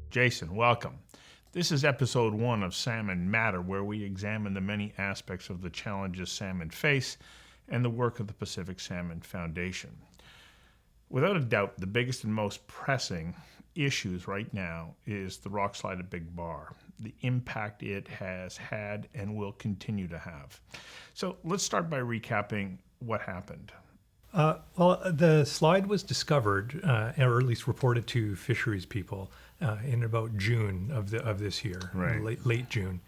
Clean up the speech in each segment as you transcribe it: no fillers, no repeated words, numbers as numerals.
Jason, welcome. This is episode 1 of Salmon Matter, where we examine the many aspects of the challenges salmon face and the work of the Pacific Salmon Foundation. Without a doubt, the biggest and most pressing issues right now is the rock slide at Big Bar, the impact it has had and will continue to have. So let's start by recapping what happened. Well, the slide was discovered, or at least reported to fisheries people, in about June of this year, Right. late June.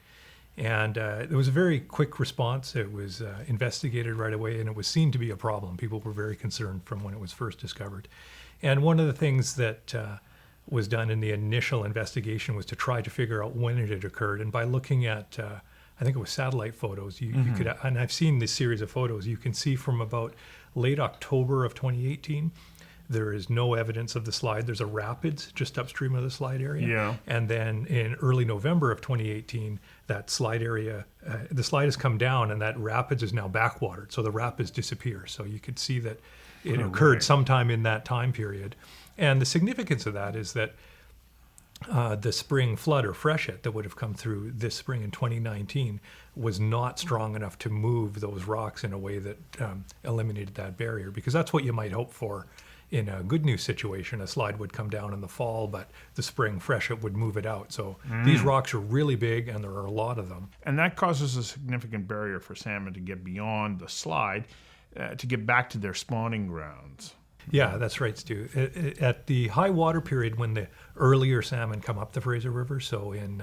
And there was a very quick response. It was investigated right away, and it was seen to be a problem. People were very concerned from when it was first discovered. And one of the things that was done in the initial investigation was to try to figure out when it had occurred. And by looking at, I think it was satellite photos, you could, and I've seen this series of photos, you can see from about late October of 2018, there is no evidence of the slide. There's a rapids just upstream of the slide area. Yeah. And then in early November of 2018, that slide area, the slide has come down and that rapids is now backwatered. So the rapids disappear. So you could see that it occurred sometime in that time period. And the significance of that is that the spring flood or freshet that would have come through this spring in 2019 was not strong enough to move those rocks in a way that eliminated that barrier, because that's what you might hope for in a good news situation. A slide would come down in the fall, but the spring freshet would move it out. So these rocks are really big, and there are a lot of them. And that causes a significant barrier for salmon to get beyond the slide to get back to their spawning grounds. Yeah, that's right, Stu. At the high water period, when the earlier salmon come up the Fraser River, so in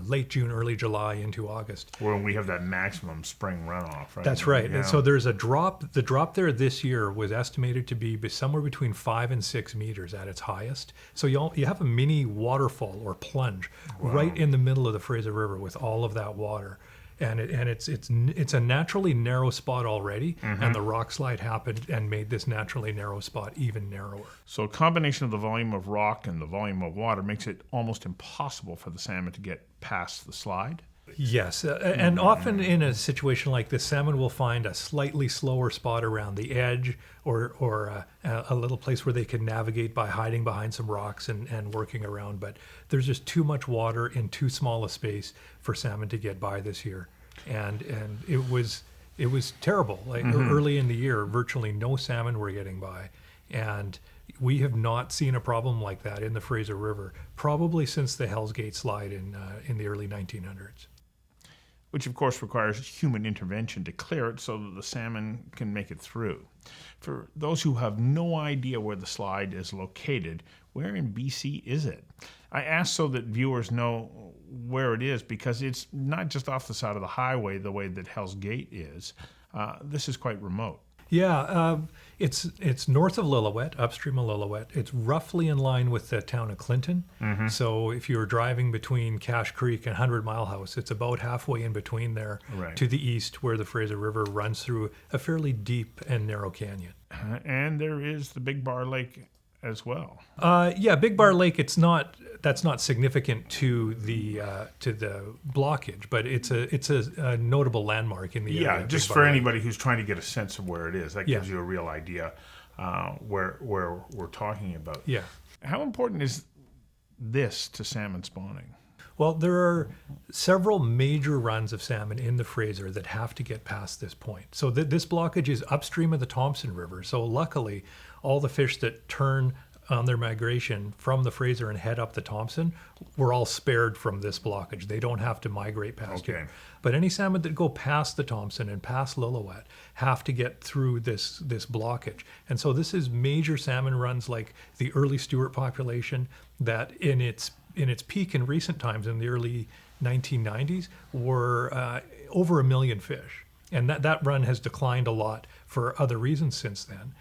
late June, early July into August. When we have that maximum spring runoff, right? That's right. Yeah. And so there's a drop. The drop there this year was estimated to be somewhere between 5 and 6 meters at its highest. So you have a mini waterfall or plunge right in the middle of the Fraser River with all of that water. And it's a naturally narrow spot already, and the rock slide happened and made this naturally narrow spot even narrower. So a combination of the volume of rock and the volume of water makes it almost impossible for the salmon to get past the slide. Yes, and often in a situation like this, salmon will find a slightly slower spot around the edge or a little place where they can navigate by hiding behind some rocks and working around. But there's just too much water in too small a space for salmon to get by this year. And it was terrible. Like early in the year, virtually no salmon were getting by. And we have not seen a problem like that in the Fraser River, probably since the Hell's Gate slide in the early 1900s. Which of course requires human intervention to clear it so that the salmon can make it through. For those who have no idea where the slide is located, where in BC is it? I ask so that viewers know where it is, because it's not just off the side of the highway the way that Hell's Gate is. This is quite remote. Yeah, it's north of Lillooet, upstream of Lillooet. It's roughly in line with the town of Clinton. So if you're driving between Cache Creek and 100 Mile House, it's about halfway in between there to the east, where the Fraser River runs through a fairly deep and narrow canyon. And there is the Big Bar Lake as well. Yeah, Big Bar Lake. That's not significant to the blockage, but it's a notable landmark in the area. Yeah, just for anybody who's trying to get a sense of where it is, that gives you a real idea where we're talking about. Yeah. How important is this to salmon spawning? Well, there are several major runs of salmon in the Fraser that have to get past this point. So this blockage is upstream of the Thompson River. So luckily, all the fish that turn on their migration from the Fraser and head up the Thompson were all spared from this blockage. They don't have to migrate past here. But any salmon that go past the Thompson and past Lillooet have to get through this blockage. And so this is major salmon runs like the early Stuart population that in its peak in recent times, in the early 1990s, were over 1 million fish. And that run has declined a lot for other reasons since then.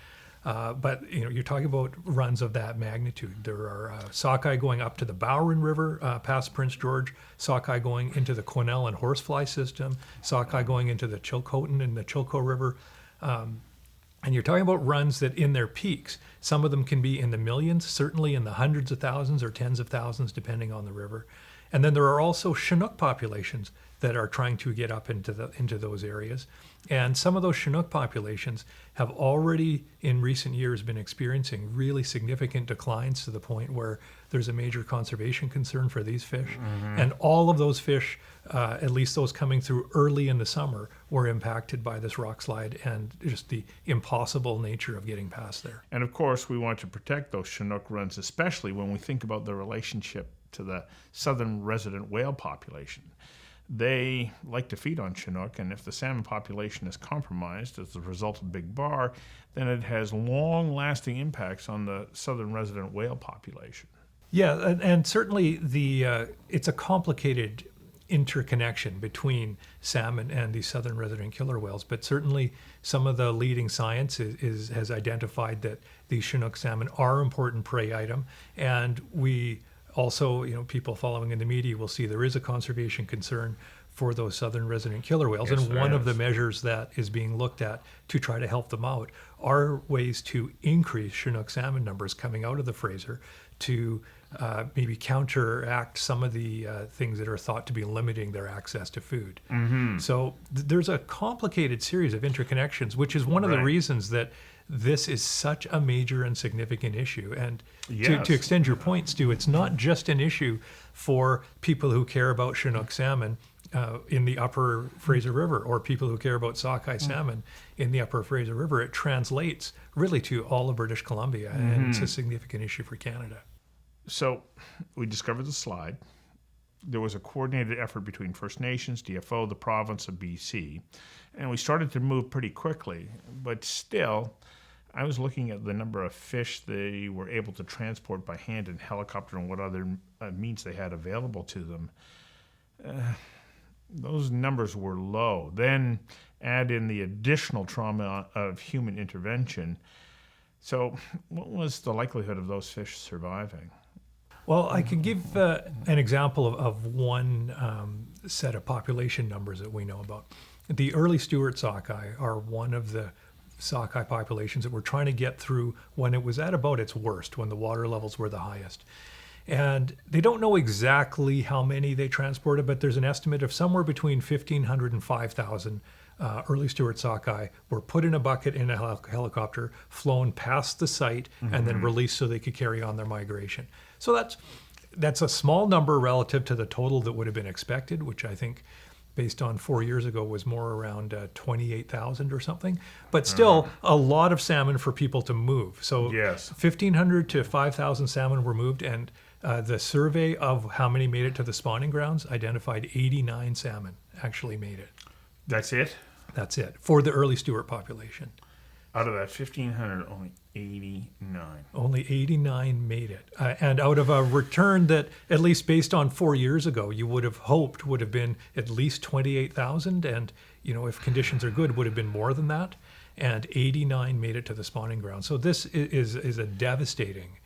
But you're talking about runs of that magnitude. There are sockeye going up to the Bowron River past Prince George, sockeye going into the Quesnel and Horsefly system, sockeye going into the Chilcotin and the Chilco River. And you're talking about runs that in their peaks, some of them can be in the millions, certainly in the hundreds of thousands or tens of thousands, depending on the river. And then there are also chinook populations that are trying to get up into those areas. And some of those chinook populations have already in recent years been experiencing really significant declines to the point where there's a major conservation concern for these fish. And all of those fish, at least those coming through early in the summer, were impacted by this rock slide and just the impossible nature of getting past there. And of course, we want to protect those chinook runs, especially when we think about the relationship to the southern resident whale population. They like to feed on chinook, and if the salmon population is compromised as a result of big bar, then it has long-lasting impacts on the southern resident whale population. Yeah, and certainly it's a complicated interconnection between salmon and the southern resident killer whales, but certainly some of the leading science has identified that these chinook salmon are an important prey item, and we also, people following in the media will see there is a conservation concern for those southern resident killer whales. Yes, and one of the measures that is being looked at to try to help them out are ways to increase chinook salmon numbers coming out of the Fraser to maybe counteract some of the things that are thought to be limiting their access to food. So there's a complicated series of interconnections, which is one of the reasons that this is such a major and significant issue. And to extend your point, Stu, it's not just an issue for people who care about chinook salmon in the upper Fraser River or people who care about sockeye salmon in the upper Fraser River. It translates really to all of British Columbia, and it's a significant issue for Canada. So we discovered the slide. There was a coordinated effort between First Nations, DFO, the province of BC, and we started to move pretty quickly. But still, I was looking at the number of fish they were able to transport by hand and helicopter and what other means they had available to them. Those numbers were low. Then add in the additional trauma of human intervention. So what was the likelihood of those fish surviving? Well, I can give an example of one set of population numbers that we know about. The early Stuart Sockeye are one of the sockeye populations that we're trying to get through when it was at about its worst, when the water levels were the highest. And they don't know exactly how many they transported, but there's an estimate of somewhere between 1,500 and 5,000 early Stuart Sockeye were put in a bucket in a helicopter, flown past the site, and then released so they could carry on their migration. So that's a small number relative to the total that would have been expected, which I think based on 4 years ago was more around 28,000 or something, but still a lot of salmon for people to move. So 1,500 to 5,000 salmon were moved, and the survey of how many made it to the spawning grounds identified 89 salmon actually made it. That's it? That's it, for the early Stuart population. Out of that 1,500, only 89. Only 89 made it. And out of a return that, at least based on 4 years ago, you would have hoped would have been at least 28,000. And, if conditions are good, would have been more than that. And 89 made it to the spawning ground. So this is a devastating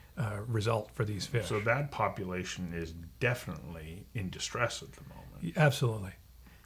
result for these fish. So that population is definitely in distress at the moment. Absolutely.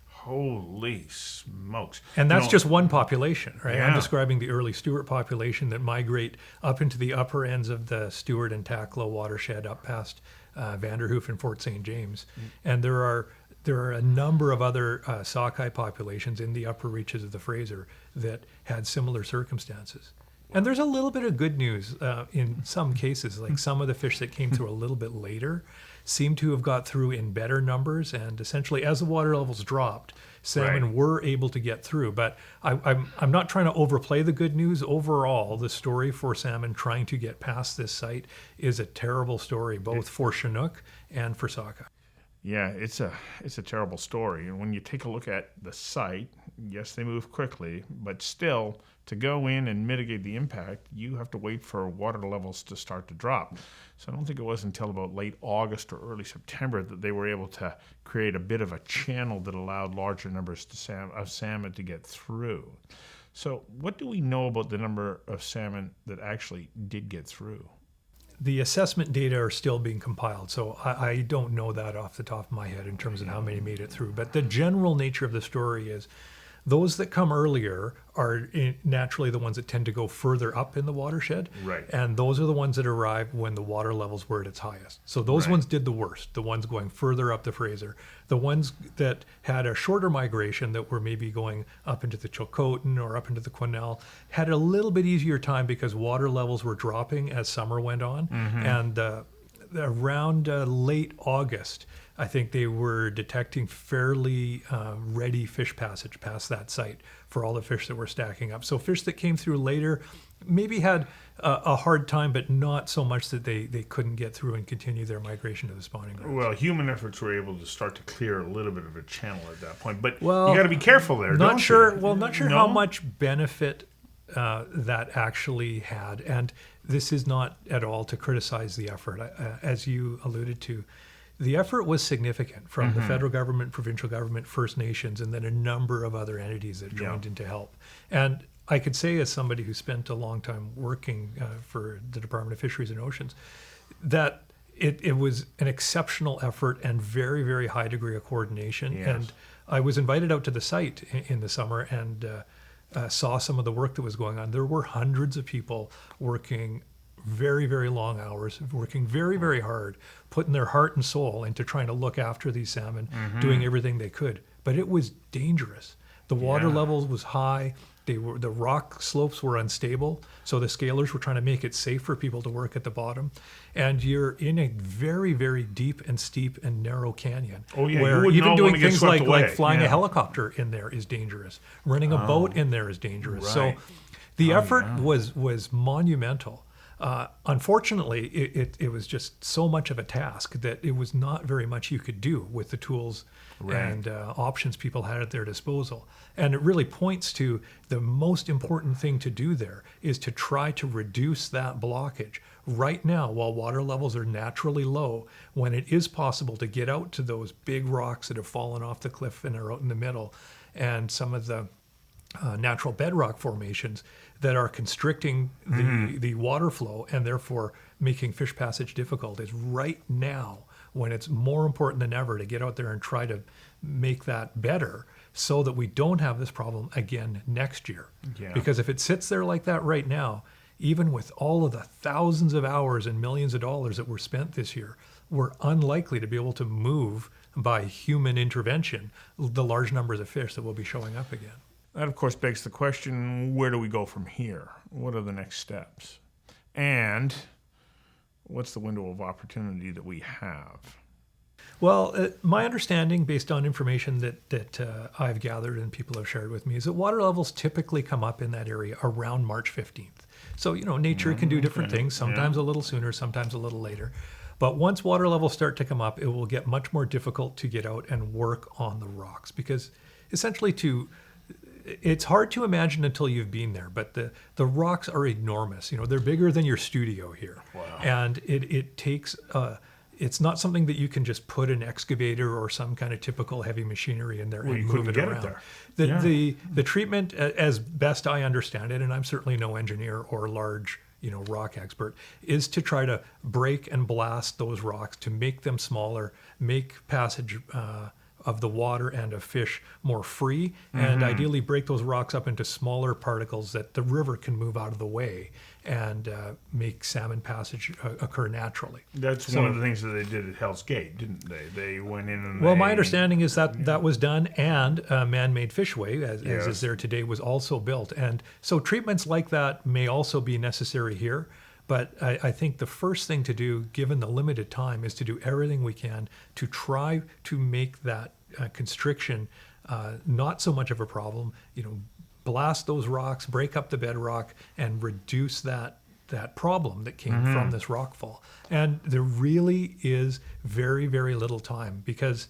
Holy smokes. And that's just one population, right? Yeah. I'm describing the early Stuart population that migrate up into the upper ends of the Stuart and Taklow watershed up past Vanderhoof and Fort St. James. And there are a number of other sockeye populations in the upper reaches of the Fraser that had similar circumstances. And there's a little bit of good news in some cases, like some of the fish that came through a little bit later seem to have got through in better numbers, and essentially as the water levels dropped, salmon were able to get through. But I'm not trying to overplay the good news. Overall, the story for salmon trying to get past this site is a terrible story, both for Chinook and for sockeye. Yeah, it's a terrible story. And when you take a look at the site, yes, they move quickly, but still, to go in and mitigate the impact, you have to wait for water levels to start to drop. So I don't think it was until about late August or early September that they were able to create a bit of a channel that allowed larger numbers of salmon to get through. So what do we know about the number of salmon that actually did get through? The assessment data are still being compiled, so I don't know that off the top of my head in terms of how many made it through. But the general nature of the story is Those that come earlier are naturally the ones that tend to go further up in the watershed. Right. And those are the ones that arrive when the water levels were at its highest. So those Right. ones did the worst, the ones going further up the Fraser. The ones that had a shorter migration, that were maybe going up into the Chilcotin or up into the Quesnel, had a little bit easier time because water levels were dropping as summer went on. And around late August, I think they were detecting fairly ready fish passage past that site for all the fish that were stacking up. So fish that came through later maybe had a hard time, but not so much that they couldn't get through and continue their migration to the spawning grounds. Well, human efforts were able to start to clear a little bit of a channel at that point, but Well, you got to be careful there. Not don't sure. You? Well, not sure No? how much benefit that actually had, and this is not at all to criticize the effort. As you alluded to, the effort was significant from the federal government, provincial government, First Nations, and then a number of other entities that joined in to help. And I could say, as somebody who spent a long time working for the Department of Fisheries and Oceans, that it was an exceptional effort and very, very high degree of coordination. Yes. And I was invited out to the site in the summer and saw some of the work that was going on. There were hundreds of people working very, very long hours, working very, very hard, putting their heart and soul into trying to look after these salmon, doing everything they could. But it was dangerous. The water level was high. The rock slopes were unstable, so the scalers were trying to make it safe for people to work at the bottom. And you're in a very, very deep and steep and narrow canyon. Oh, yeah, you where would even not doing wanna get things swept like away. flying Yeah. a helicopter in there is dangerous. Running a boat in there is dangerous. Right. So the effort was monumental. Unfortunately, it was just so much of a task that it was not very much you could do with the tools and options people had at their disposal. And it really points to the most important thing to do there is to try to reduce that blockage. Right now, while water levels are naturally low, when it is possible to get out to those big rocks that have fallen off the cliff and are out in the middle, and some of the natural bedrock formations that are constricting the water flow and therefore making fish passage difficult, is right now when it's more important than ever to get out there and try to make that better so that we don't have this problem again next year. Yeah. Because if it sits there like that right now, even with all of the thousands of hours and millions of dollars that were spent this year, we're unlikely to be able to move by human intervention the large numbers of fish that will be showing up again. That, of course, begs the question, where do we go from here? What are the next steps? And what's the window of opportunity that we have? Well, my understanding, based on information that I've gathered and people have shared with me, is that water levels typically come up in that area around March 15th. So, nature can do different things, sometimes a little sooner, sometimes a little later. But once water levels start to come up, it will get much more difficult to get out and work on the rocks, because essentially it's hard to imagine until you've been there, but the rocks are enormous. They're bigger than your studio here. Wow. And it takes, it's not something that you can just put an excavator or some kind of typical heavy machinery in there and you move couldn't it get it around. there. The treatment, as best I understand it, and I'm certainly no engineer or large rock expert, is to try to break and blast those rocks to make them smaller, make passage of the water and of fish more free, and ideally break those rocks up into smaller particles that the river can move out of the way and make salmon passage occur naturally. That's one of the things that they did at Hell's Gate, didn't they? They went in and Well, my understanding is that was done, and a man-made fishway, as is there today, was also built. And so treatments like that may also be necessary here. But I think the first thing to do, given the limited time, is to do everything we can to try to make that constriction not so much of a problem. Blast those rocks, break up the bedrock, and reduce that problem that came from this rockfall. And there really is very, very little time, because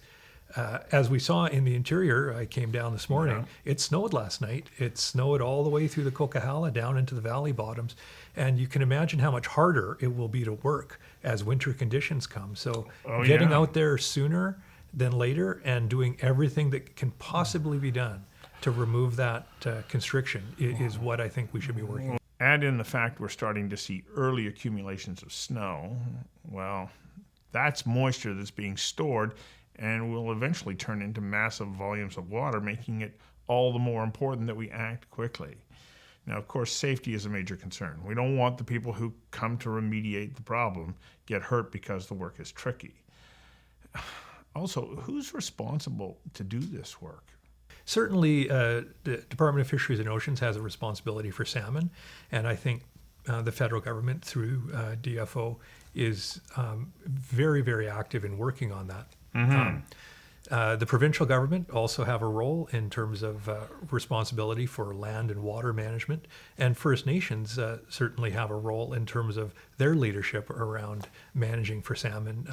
as we saw in the interior, I came down this morning, it snowed last night. It snowed all the way through the Coquihalla down into the valley bottoms. And you can imagine how much harder it will be to work as winter conditions come. So getting out there sooner than later and doing everything that can possibly be done to remove that constriction is what I think we should be working on. Add in the fact we're starting to see early accumulations of snow. Well, that's moisture that's being stored and will eventually turn into massive volumes of water, making it all the more important that we act quickly. Now, of course, safety is a major concern. We don't want the people who come to remediate the problem get hurt because the work is tricky. Also, who's responsible to do this work? Certainly, the Department of Fisheries and Oceans has a responsibility for salmon, and I think the federal government through DFO is very, very active in working on that. The provincial government also have a role in terms of responsibility for land and water management, and First Nations certainly have a role in terms of their leadership around managing for salmon,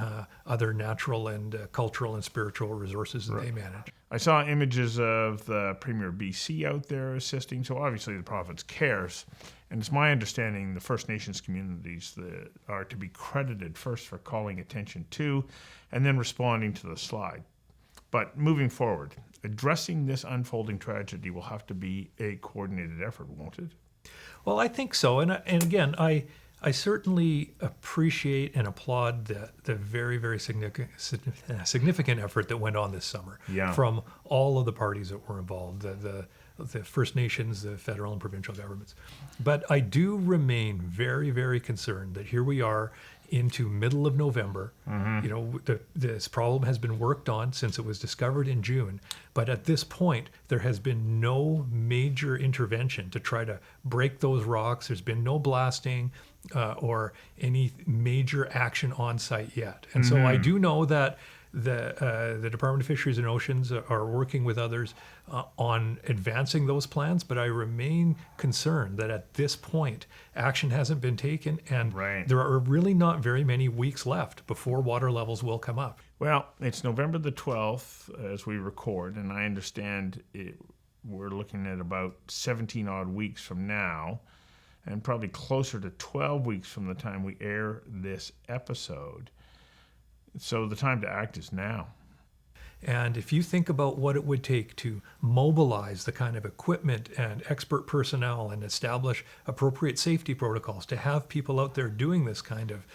other natural and cultural and spiritual resources that they manage. I saw images of the Premier of BC out there assisting, so obviously the province cares. And it's my understanding the First Nations communities that are to be credited first for calling attention to and then responding to the slide. But moving forward, addressing this unfolding tragedy will have to be a coordinated effort, won't it? Well, I think so. And again, I certainly appreciate and applaud the very, very significant effort that went on this summer from all of the parties that were involved, the First Nations, the federal and provincial governments. But I do remain very, very concerned that here we are into middle of November. You know, this problem has been worked on since it was discovered in June. But at this point, there has been no major intervention to try to break those rocks. There's been no blasting or any major action on site yet. And so I do know that the Department of Fisheries and Oceans are working with others on advancing those plans, but I remain concerned that at this point, action hasn't been taken, and there are really not very many weeks left before water levels will come up. Well, it's November the 12th as we record, and I understand we're looking at about 17 odd weeks from now, and probably closer to 12 weeks from the time we air this episode. So the time to act is now. And if you think about what it would take to mobilize the kind of equipment and expert personnel and establish appropriate safety protocols to have people out there doing this kind of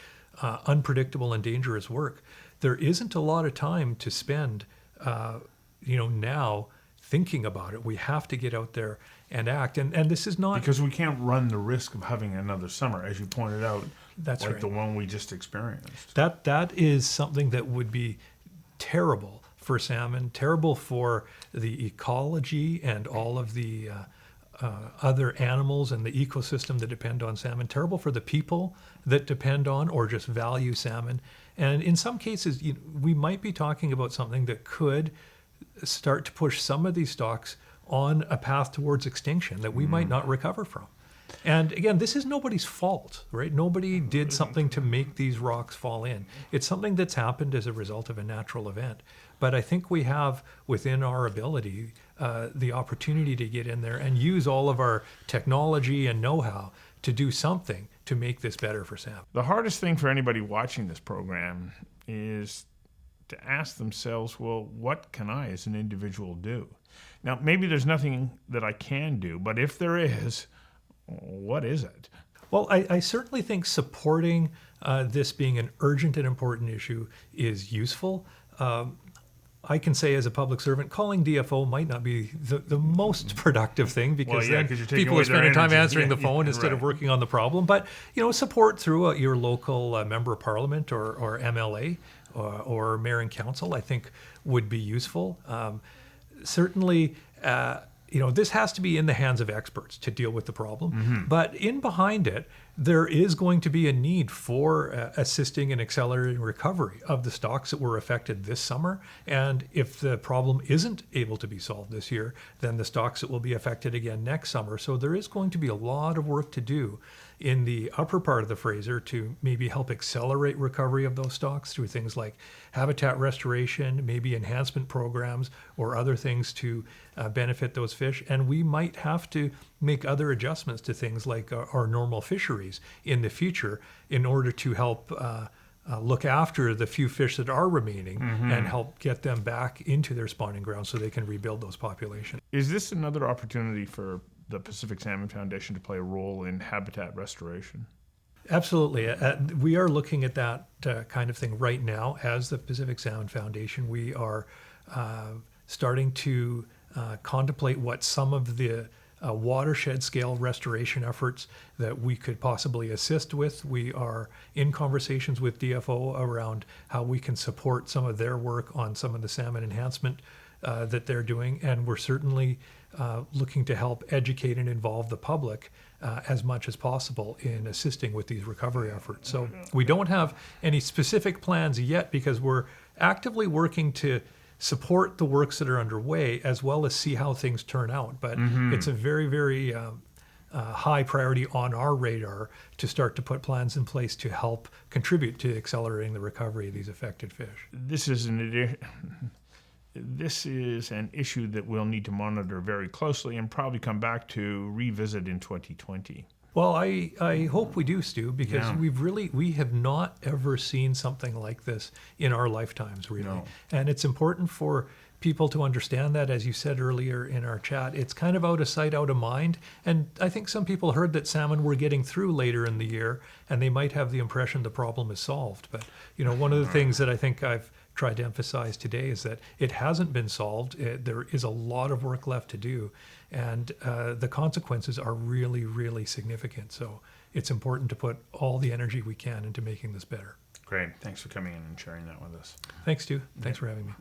unpredictable and dangerous work, there isn't a lot of time to spend, now thinking about it. We have to get out there and act. And this is not... Because we can't run the risk of having another summer, as you pointed out, that's like right. the one we just experienced. That is something that would be terrible for salmon, terrible for the ecology and all of the other animals and the ecosystem that depend on salmon, terrible for the people that depend on or just value salmon. And in some cases, we might be talking about something that could start to push some of these stocks on a path towards extinction that we might not recover from. And again, this is nobody's fault, right? Nobody did something to make these rocks fall in. It's something that's happened as a result of a natural event. But I think we have within our ability the opportunity to get in there and use all of our technology and know-how to do something to make this better for salmon. The hardest thing for anybody watching this program is to ask themselves, well, what can I as an individual do? Now, maybe there's nothing that I can do, but if there is, what is it? Well, I certainly think supporting this being an urgent and important issue is useful. I can say as a public servant, calling DFO might not be the most productive thing because then people are spending time answering the phone instead of working on the problem. But, support through your local member of parliament or MLA or mayor and council, I think would be useful. Certainly, this has to be in the hands of experts to deal with the problem. But in behind it, there is going to be a need for assisting and accelerating recovery of the stocks that were affected this summer. And if the problem isn't able to be solved this year, then the stocks that will be affected again next summer. So there is going to be a lot of work to do in the upper part of the Fraser to maybe help accelerate recovery of those stocks through things like habitat restoration, maybe enhancement programs or other things to benefit those fish. And we might have to make other adjustments to things like our normal fisheries in the future in order to help look after the few fish that are remaining and help get them back into their spawning grounds so they can rebuild those populations. Is this another opportunity for the Pacific Salmon Foundation to play a role in habitat restoration? Absolutely. We are looking at that kind of thing right now as the Pacific Salmon Foundation. We are starting to contemplate what some of the watershed scale restoration efforts that we could possibly assist with. We are in conversations with DFO around how we can support some of their work on some of the salmon enhancement that they're doing, and we're certainly looking to help educate and involve the public as much as possible in assisting with these recovery efforts. So we don't have any specific plans yet because we're actively working to support the works that are underway as well as see how things turn out. But it's a very, very high priority on our radar to start to put plans in place to help contribute to accelerating the recovery of these affected fish. This is an issue that we'll need to monitor very closely and probably come back to revisit in 2020. Well, I hope we do, Stu, because Yeah. we have not ever seen something like this in our lifetimes, really. No. And it's important for people to understand that, as you said earlier in our chat, it's kind of out of sight, out of mind. And I think some people heard that salmon were getting through later in the year, and they might have the impression the problem is solved. But, one of the things that I think I've tried to emphasize today is that it hasn't been solved. There is a lot of work left to do, and the consequences are really, really significant. So it's important to put all the energy we can into making this better. Great. Thanks for coming in and sharing that with us. Thanks, Stu. Thanks for having me.